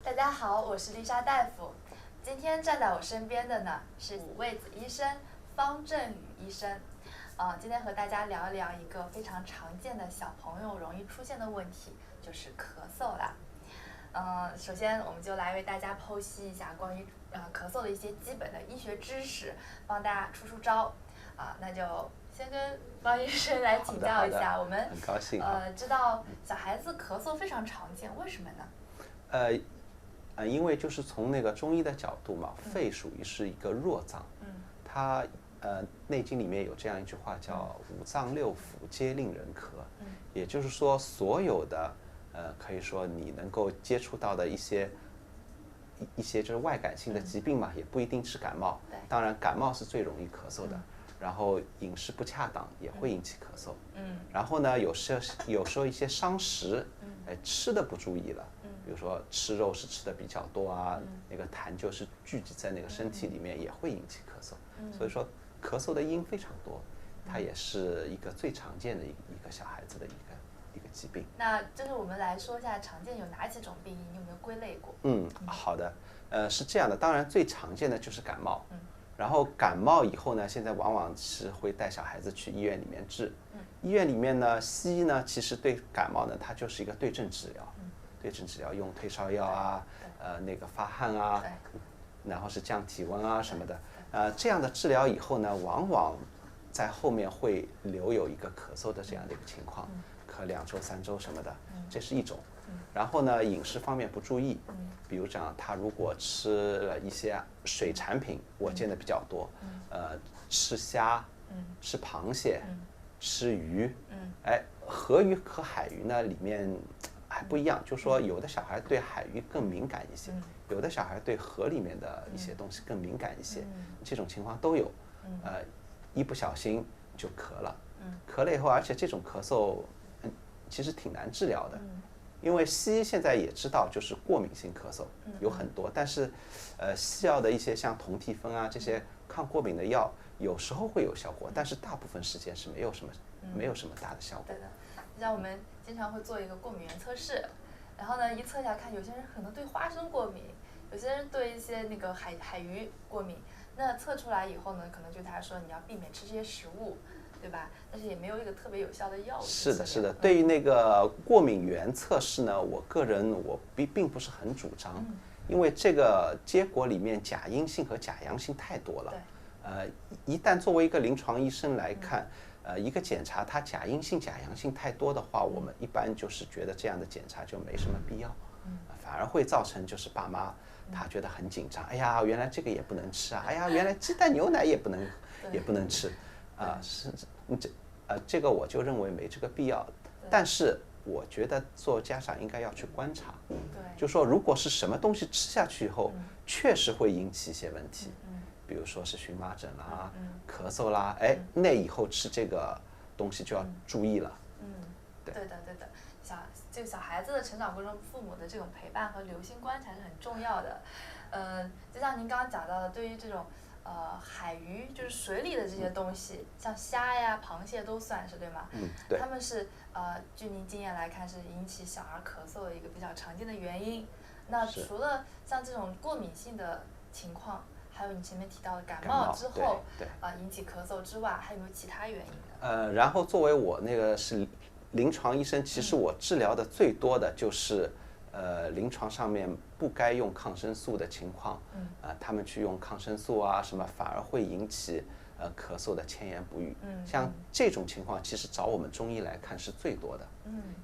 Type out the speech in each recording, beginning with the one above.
大家好，我是丽莎大夫。今天站在我身边的呢是五味子医生方振宇医生。今天和大家聊一聊一个非常常见的小朋友容易出现的问题，就是咳嗽啦。首先我们就来为大家剖析一下关于咳嗽的一些基本的医学知识，帮大家出招。那就先跟方医生来请教一下，我们很高兴知道小孩子咳嗽非常常见，为什么呢？因为就是从那个中医的角度嘛，肺属于是一个弱脏，它内经里面有这样一句话叫五脏六腑皆令人咳，也就是说所有的可以说你能够接触到的一些就是外感性的疾病嘛，也不一定是感冒，当然感冒是最容易咳嗽的。然后饮食不恰当也会引起咳嗽，然后呢，有时候一些伤食，吃的不注意了，比如说吃肉是吃的比较多啊，那个痰就是聚集在那个身体里面，也会引起咳嗽。所以说咳嗽的因非常多，它也是一个最常见的一个小孩子的一个疾病。那就是我们来说一下常见有哪几种病因，你有没有归类过？好的，是这样的，当然最常见的就是感冒。然后感冒以后呢，现在往往是会带小孩子去医院里面治。医院里面呢，西医呢其实对感冒呢，它就是一个对症治疗，对症治疗用退烧药啊，那个发汗啊，然后是降体温啊什么的。这样的治疗以后呢，往往在后面会留有一个咳嗽的这样的一个情况，咳2周3周什么的，这是一种。然后呢，饮食方面不注意，比如讲他如果吃了一些水产品，我见的比较多，吃虾，吃螃蟹，吃鱼，河鱼和海鱼呢里面还不一样，就是说有的小孩对海鱼更敏感一些，有的小孩对河里面的一些东西更敏感一些，这种情况都有，一不小心就咳了，咳了以后，而且这种咳嗽其实挺难治疗的。因为西医现在也知道，就是过敏性咳嗽有很多，但是，西药的一些像酮体芬啊这些抗过敏的药，有时候会有效果，但是大部分时间是没有什么大的效果。对的，像我们经常会做一个过敏原测试，然后呢一测下看，有些人可能对花生过敏，有些人对一些那个海鱼过敏，那测出来以后呢，可能就他说你要避免吃这些食物。对吧？但是也没有一个特别有效的药物。是的，是的。对于那个过敏原测试呢，我个人并不是很主张，因为这个结果里面假阴性和假阳性太多了。一旦作为一个临床医生来看，一个检查它假阴性、假阳性太多的话，我们一般就是觉得这样的检查就没什么必要，反而会造成就是爸妈他觉得很紧张，哎呀，原来这个也不能吃啊，哎呀，原来鸡蛋牛奶也不能吃。这个我就认为没这个必要，但是我觉得做家长应该要去观察，就说如果是什么东西吃下去以后，确实会引起一些问题，比如说是荨麻疹啦、咳嗽啦，那以后吃这个东西就要注意了。对的。这个小孩子的成长过程中，父母的这种陪伴和留心观察是很重要的。就像您刚刚讲到的，对于这种。海鱼就是水里的这些东西，像虾呀、螃蟹都算是对吗？对。他们是据您经验来看，是引起小儿咳嗽的一个比较常见的原因。那除了像这种过敏性的情况，还有你前面提到的感冒之后引起咳嗽之外，还有没有其他原因呢？然后作为我那个是临床医生，其实我治疗的最多的就是。临床上面不该用抗生素的情况，他们去用抗生素啊什么，反而会引起咳嗽的迁延不愈。像这种情况，其实找我们中医来看是最多的。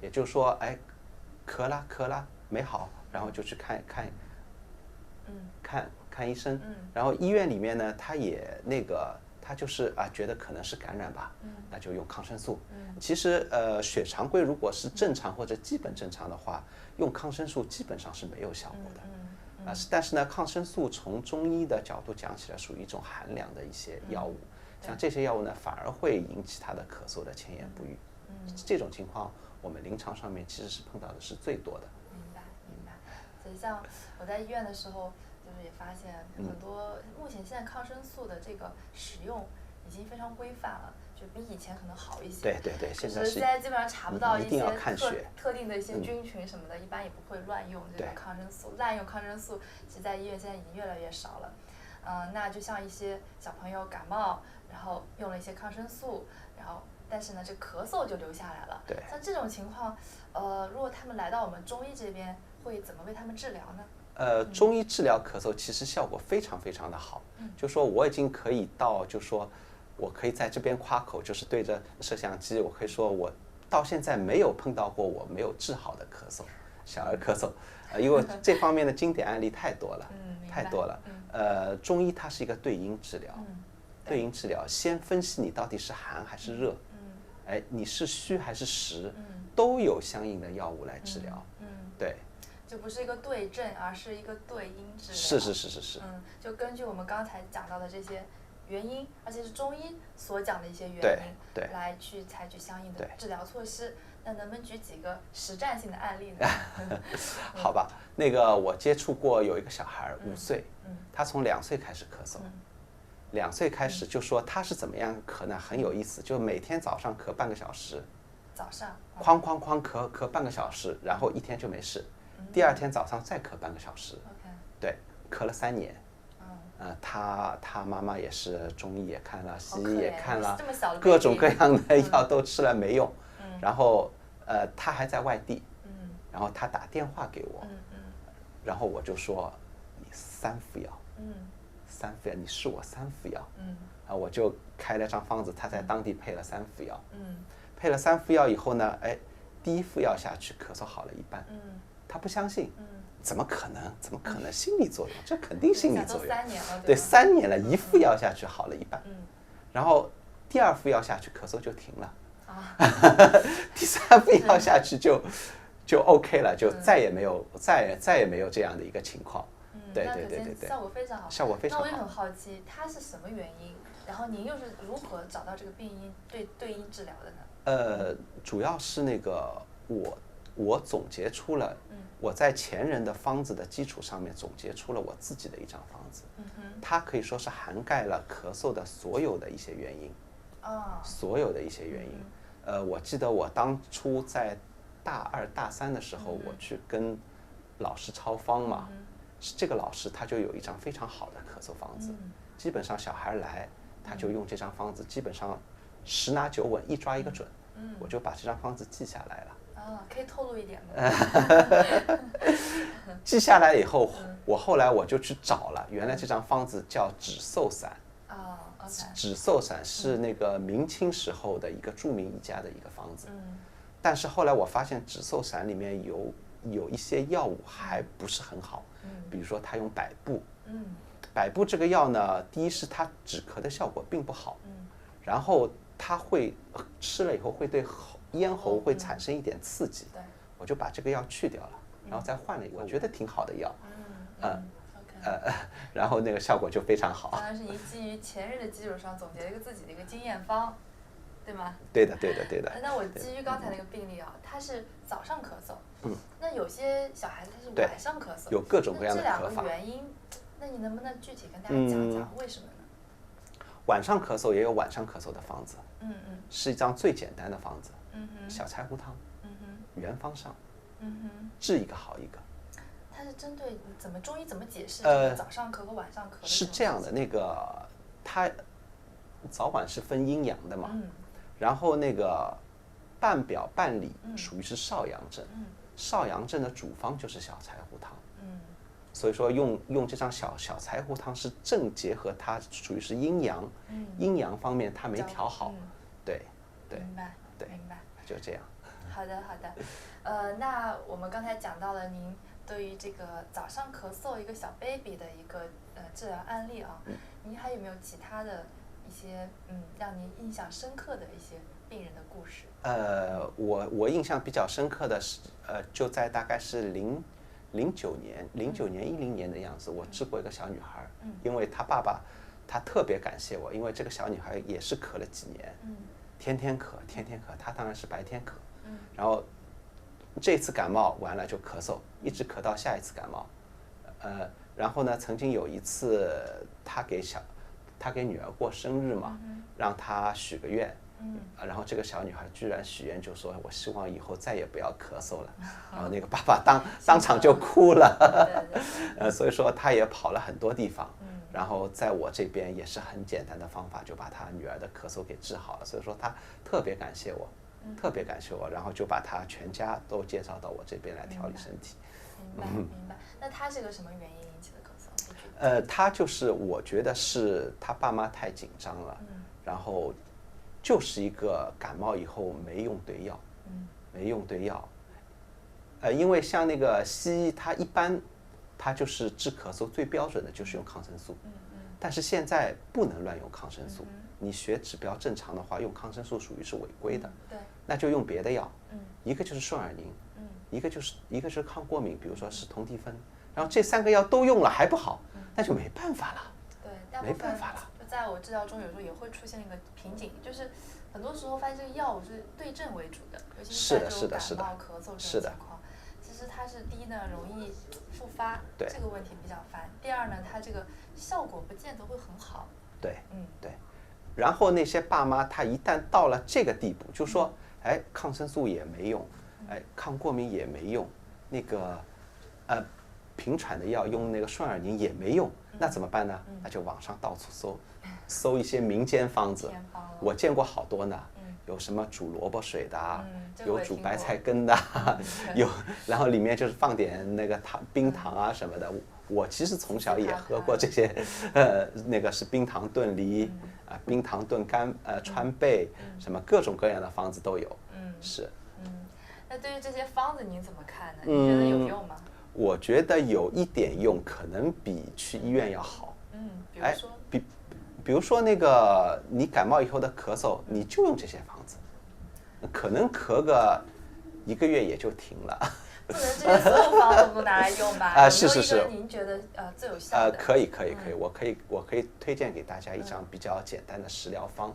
也就是说，咳啦没好，然后就去看医生。然后医院里面呢，他就是觉得可能是感染吧，那就用抗生素。其实血常规如果是正常或者基本正常的话，用抗生素基本上是没有效果的。但是呢，抗生素从中医的角度讲起来，属于一种寒凉的一些药物，像这些药物呢，反而会引起他的咳嗽的迁延不愈。这种情况，我们临床上面其实是碰到的是最多的。明白。所以像我在医院的时候。就是也发现很多，目前现在抗生素的这个使用已经非常规范了，就比以前可能好一些。对对对，现在现在基本上查不到一些特定的一些菌群什么的，一般也不会乱用这个抗生素。滥用抗生素，其实在医院现在已经越来越少了。那就像一些小朋友感冒，然后用了一些抗生素，然后但是呢，这咳嗽就留下来了。对。像这种情况，如果他们来到我们中医这边，会怎么为他们治疗呢？中医治疗咳嗽其实效果非常非常的好。就说我已经可以到，就说我可以在这边夸口，就是对着摄像机，我可以说我到现在没有碰到过我没有治好的咳嗽，小儿咳嗽。因为这方面的经典案例太多了，太多了。中医它是一个对应治疗，对应治疗先分析你到底是寒还是热，你是虚还是实，都有相应的药物来治疗。对。就不是一个对症，而是一个对因治疗。是。就根据我们刚才讲到的这些原因，而且是中医所讲的一些原因，对，来去采取相应的治疗措施。那能不能举几个实战性的案例呢？好吧，那个我接触过有一个小孩5岁，他从2岁开始咳嗽，2岁开始就说他是怎么样咳呢？很有意思，就每天早上咳半个小时，早上哐哐哐咳半个小时，然后1天就没事。第2天早上再咳半个小时，对，咳了3年。他妈妈也是中医也看了，西医也看了，各种各样的药都吃了没用。然后他还在外地，然后他打电话给我，然后我就说你3副药，3副药，你试我3副药，我就开了张方子，他在当地配了3副药，配了3副药以后呢，第1副药下去咳嗽好了一半。他不相信，怎么可能？怎么可能？心理作用，这肯定心理作用。3年了，对，3年了，1副药下去好了一半，然后第2副药下去咳嗽就停了，第3副药下去就 OK 了，就再也没有这样的一个情况。对，效果非常好。效果非常好。那我也很好奇，它是什么原因？然后您又是如何找到这个病因对应治疗的呢？主要是那个我总结出了，我在前人的方子的基础上面总结出了我自己的一张方子，它可以说是涵盖了咳嗽的所有的一些原因，所有的一些原因。我记得我当初在大2、大3的时候，我去跟老师抄方嘛，这个老师他就有一张非常好的咳嗽方子，基本上小孩来他就用这张方子，基本上10拿9稳，一抓一个准，我就把这张方子记下来了。可以透露一点吗？记下来以后，我后来我就去找了，原来这张方子叫止嗽散。止嗽散是那个明清时候的一个著名医家的一个方子。但是后来我发现止嗽散里面有一些药物还不是很好，比如说他用百部。百部这个药呢，第一是它止咳的效果并不好，然后它会吃了以后会对咽喉会产生一点刺激，我就把这个药去掉了，然后再换了一个我觉得挺好的药，然后那个效果就非常好。当然是您基于前人的基础上总结了一个自己的一个经验方，对吗？对的。那我基于刚才那个病例啊，他是早上咳嗽，那有些小孩子他是晚上咳嗽，有各种各样的咳法。这2个原因，那你能不能具体跟大家讲讲为什么呢？晚上咳嗽也有晚上咳嗽的方子，是一张最简单的方子，小柴胡汤，原方上，治一个好一个。它是针对中医怎么解释这个早上咳和晚上咳？是这样的，那个它早晚是分阴阳的嘛，然后那个半表半里属于是少阳症，少阳症的主方就是小柴胡汤，所以说用这张小柴胡汤是正结合它属于是阴阳，阴阳方面它没调好，对，明白，就这样。好的，那我们刚才讲到了您对于这个早上咳嗽一个小 baby 的一个治疗案例啊，您还有没有其他的一些让您印象深刻的一些病人的故事？我印象比较深刻的是就在大概是09年10年的样子，我治过一个小女孩，因为她爸爸他特别感谢我，因为这个小女孩也是咳了几年，天天咳，她当然是白天咳，然后这次感冒完了就咳嗽，一直咳到下一次感冒，然后呢，曾经有一次他给女儿过生日嘛，让她许个愿，然后这个小女孩居然许愿就说我希望以后再也不要咳嗽了，然后那个爸爸当场就哭了，所以说他也跑了很多地方，然后在我这边也是很简单的方法就把他女儿的咳嗽给治好了，所以说他特别感谢我，特别感谢我，然后就把他全家都介绍到我这边来调理身体。明白。那他是个什么原因引起的咳嗽？他就是我觉得是他爸妈太紧张了，然后就是一个感冒以后没用对药，没用对药。因为像那个西医，它一般它就是治咳嗽最标准的就是用抗生素，但是现在不能乱用抗生素，你血指标正常的话，用抗生素属于是违规的，那就用别的药，一个就是顺尔宁，一个就是抗过敏，比如说是酮体芬，然后这3个药都用了还不好，那就没办法了，没办法了。就在我治疗中，有时候也会出现一个瓶颈，就是很多时候发现这个药物是对症为主的，尤其是在这种感冒、咳嗽这种情况。其实它是第一呢，容易复发，这个问题比较烦；第二呢，它这个效果不见得会很好。对，然后那些爸妈，他一旦到了这个地步，就说，抗生素也没用，抗过敏也没用，那个，平喘的药用那个顺尔宁也没用，那怎么办呢？那就网上到处搜一些民间方子，我见过好多呢。有什么煮萝卜水的啊，有煮白菜根的，有，然后里面就是放点那个冰糖啊什么的。我其实从小也喝过这些，那个是冰糖炖梨，冰糖炖川贝，什么各种各样的方子都有。是。那对于这些方子您怎么看呢？你觉得有用吗？我觉得有一点用，可能比去医院要好。比如说。比如说那个你感冒以后的咳嗽，你就用这些方子，可能咳个1个月也就停了。不能这些所有方子都拿来用吧？是。您觉得最有效的？可以，我可以推荐给大家一张比较简单的食疗方。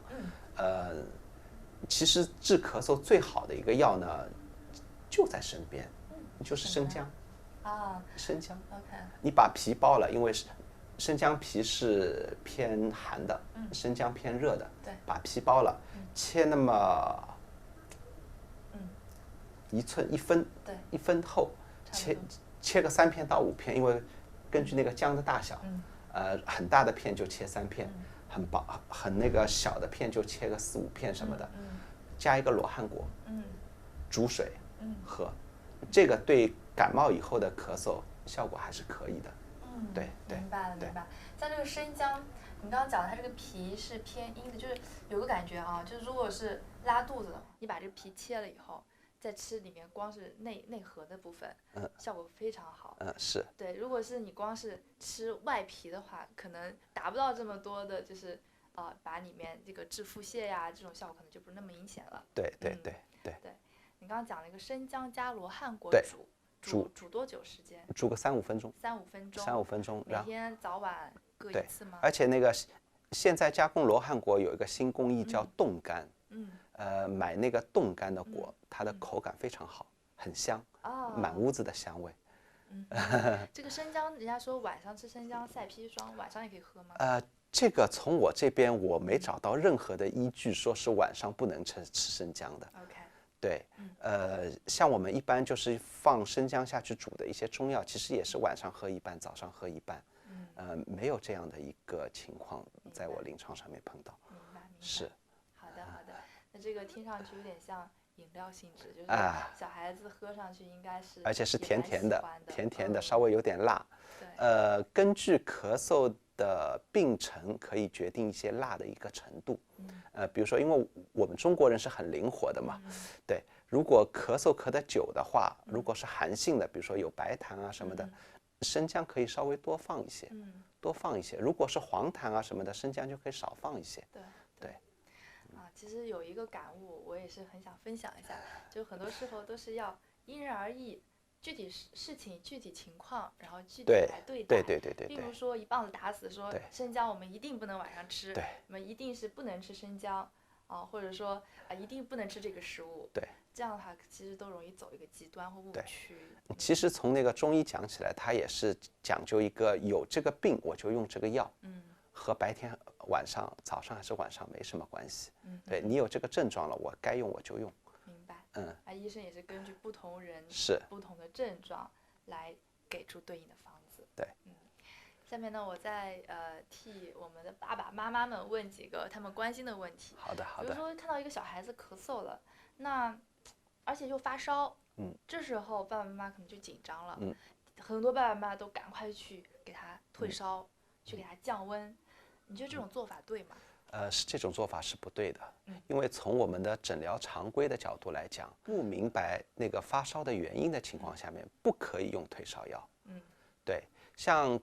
其实治咳嗽最好的一个药呢，就在身边，就是生姜。生姜。你把皮剥了，因为生姜皮是偏寒的，生姜偏热的，把皮剥了，切那么1分厚，切个3片到5片，因为根据那个姜的大小，很大的片就切3片，很那个小的片就切个4、5片什么的，加一个罗汉果，煮水喝，这个对感冒以后的咳嗽效果还是可以的。明白了。像这个生姜，你刚刚讲的，它这个皮是偏阴的，就是有个感觉啊，就是如果是拉肚子的，你把这个皮切了以后，再吃里面光是内核的部分，效果非常好。是。对，如果是你光是吃外皮的话，可能达不到这么多的，就是把里面这个治腹泻呀这种效果可能就不是那么明显了。对。你刚刚讲了一个生姜加罗汉果煮多久时间？煮个3、5分钟。3、5分钟。每天早晚各一次吗？而且那个现在加工罗汉果有一个新工艺叫冻干。买那个冻干的果，它的口感非常好，很香，满屋子的香味。这个生姜，人家说晚上吃生姜赛砒霜，晚上也可以喝吗？这个从我这边我没找到任何的依据说是晚上不能吃生姜的。对，像我们一般就是放生姜下去煮的一些中药，其实也是晚上喝一半，早上喝一半，没有这样的一个情况在我临床上面碰到。明白。是。好的。那这个听上去有点像饮料性质，就是小孩子喝上去应该是，而且是甜甜的，稍微有点辣。根据咳嗽的病程可以决定一些辣的一个程度。比如说，因为我们中国人是很灵活的嘛，对，如果咳嗽咳得久的话，如果是寒性的，比如说有白痰啊什么的，生姜可以稍微多放一些，如果是黄痰啊什么的，生姜就可以少放一些。对。其实有一个感悟，我也是很想分享一下，就很多时候都是要因人而异，具体事情、具体情况，然后具体来对待。对。并不是说一棒子打死说生姜我们一定不能晚上吃，我们一定是不能吃生姜或者说一定不能吃这个食物。这样的话其实都容易走一个极端或误区。其实从那个中医讲起来，它也是讲究一个有这个病我就用这个药，和白天、晚上、早上还是晚上没什么关系。对你有这个症状了，我该用我就用。明白。医生也是根据不同人是不同的症状来给出对应的方子。对。下面呢，我再替我们的爸爸妈妈们问几个他们关心的问题。好的。比如说看到一个小孩子咳嗽了，那而且又发烧，这时候爸爸妈妈可能就紧张了，很多爸爸妈妈都赶快去给他退烧，去给他降温。你觉得这种做法对吗？是这种做法是不对的，因为从我们的诊疗常规的角度来讲，不明白那个发烧的原因的情况下面，不可以用退烧药。对，像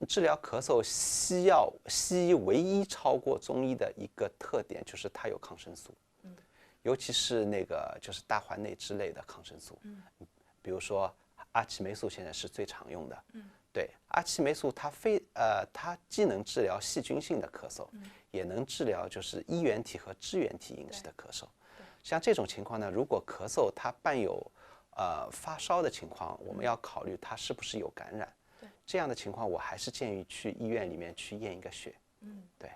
治疗咳嗽，西医唯一超过中医的一个特点就是它有抗生素，尤其是那个就是大环内之类的抗生素，比如说阿奇霉素现在是最常用的，对，阿奇霉素它既能治疗细菌性的咳嗽，也能治疗就是衣原体和支原体引起的咳嗽。像这种情况呢，如果咳嗽它伴有发烧的情况，我们要考虑它是不是有感染。这样的情况，我还是建议去医院里面去验一个血。对。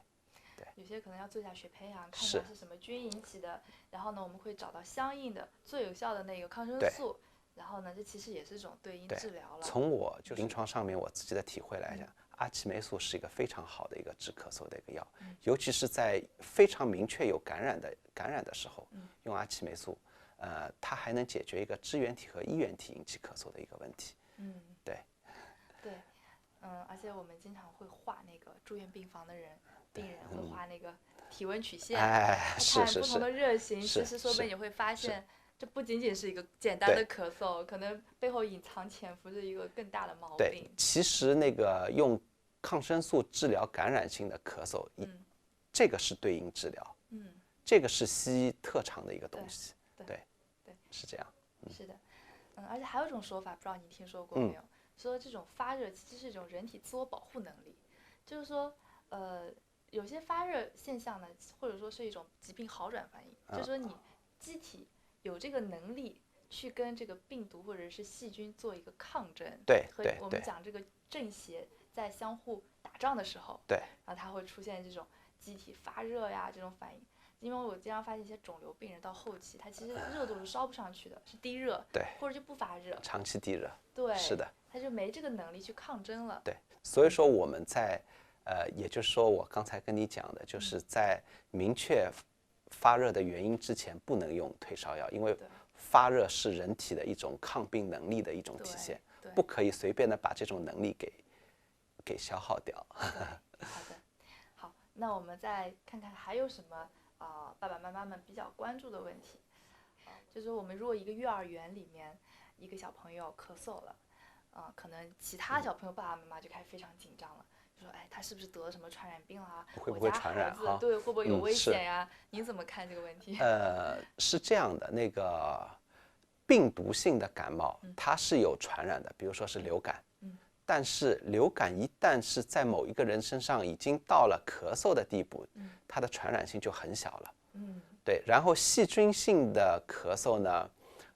有些可能要做一下血培养，看一下是什么菌引起的，然后呢，我们会找到相应的最有效的那个抗生素。然后呢，这其实也是一种对应治疗了。从我就临床上面我自己的体会来讲，阿奇霉素是一个非常好的一个治咳嗽的一个药，尤其是在非常明确有感染的时候，用阿奇霉素，它还能解决一个支原体和衣原体引起咳嗽的一个问题。对。而且我们经常会画那个住院病房的病人会画那个体温曲线，看不同的热型，其实说不定你会发现，这不仅仅是一个简单的咳嗽，可能背后隐藏潜伏着一个更大的毛病。对，其实那个用抗生素治疗感染性的咳嗽，这个是对应治疗，这个是西医特长的一个东西。对，是这样。是的，而且还有一种说法，不知道你听说过没有？说这种发热其实是一种人体自我保护能力，就是说，有些发热现象呢，或者说是一种疾病好转反应，就是说你机体有这个能力去跟这个病毒或者是细菌做一个抗争。对，我们讲这个正邪在相互打仗的时候，对，然后它会出现这种机体发热呀这种反应。因为我经常发现一些肿瘤病人到后期，他其实热度是烧不上去的，是低热，对，或者就不发热，长期低热，对，是的，他就没这个能力去抗争了。对，所以说我们在也就是说我刚才跟你讲的，就是在明确发热的原因之前，不能用退烧药，因为发热是人体的一种抗病能力的一种体现，不可以随便的把这种能力给消耗掉。好的，好，那我们再看看还有什么爸爸妈妈们比较关注的问题，就是我们如果一个幼儿园里面一个小朋友咳嗽了，可能其他小朋友爸爸妈妈就开始非常紧张了，就说他是不是得了什么传染病啦？会不会传染？对，会不会有危险呀？您怎么看这个问题？是这样的，那个病毒性的感冒它是有传染的，比如说是流感。但是流感一旦是在某一个人身上已经到了咳嗽的地步，它的传染性就很小了。对。然后细菌性的咳嗽呢，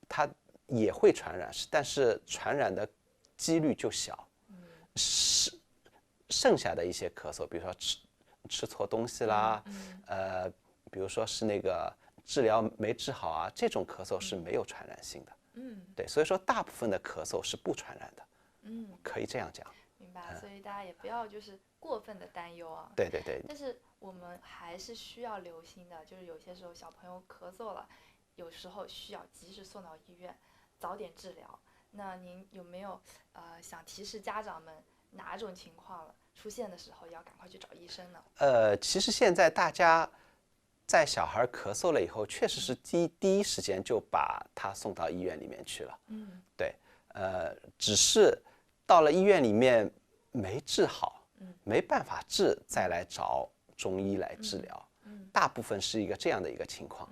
它也会传染，但是传染的几率就小。剩下的一些咳嗽，比如说吃错东西啦，比如说是那个治疗没治好啊，这种咳嗽是没有传染性的。对。所以说大部分的咳嗽是不传染的。可以这样讲。明白，所以大家也不要就是过分的担忧啊。对。但是我们还是需要留心的，就是有些时候小朋友咳嗽了，有时候需要及时送到医院，早点治疗。那您有没有想提示家长们哪种情况出现的时候要赶快去找医生呢？其实现在大家在小孩咳嗽了以后，确实是第一时间就把他送到医院里面去了。对。只是到了医院里面没治好，没办法治，再来找中医来治疗。大部分是一个这样的一个情况。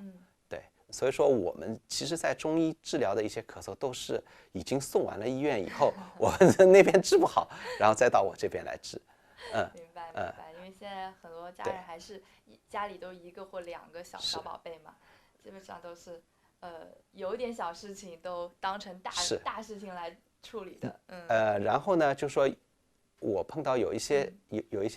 对。所以说我们其实在中医治疗的一些咳嗽都是已经送完了医院以后，我们那边治不好，然后再到我这边来治。明白。因为现在很多家人还是家里都一个或两个小宝贝嘛，基本上都是有点小事情都当成大事情来处理的。然后呢，就说我碰到有一些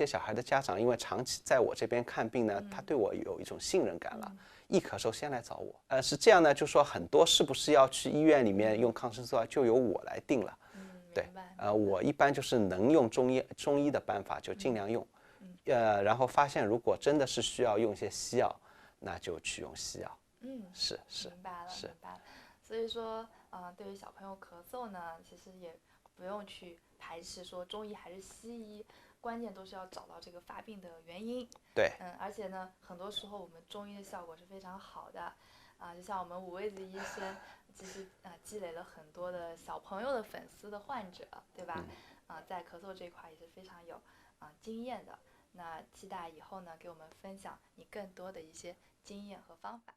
小孩的家长，因为长期在我这边看病呢，他对我有一种信任感了，一咳嗽先来找我。是这样呢，就说很多是不是要去医院里面用抗生素啊，就由我来定了。对，我一般就是能用中医的办法就尽量用，然后发现如果真的是需要用一些西药，那就去用西药。是，明白了。所以说，对于小朋友咳嗽呢，其实也不用去排斥说中医还是西医，关键都是要找到这个发病的原因。对，而且呢，很多时候我们中医的效果是非常好的，就像我们五味子医生，其实积累了很多的小朋友的粉丝的患者，对吧？在咳嗽这一块也是非常有经验的。那期待以后呢，给我们分享你更多的一些经验和方法。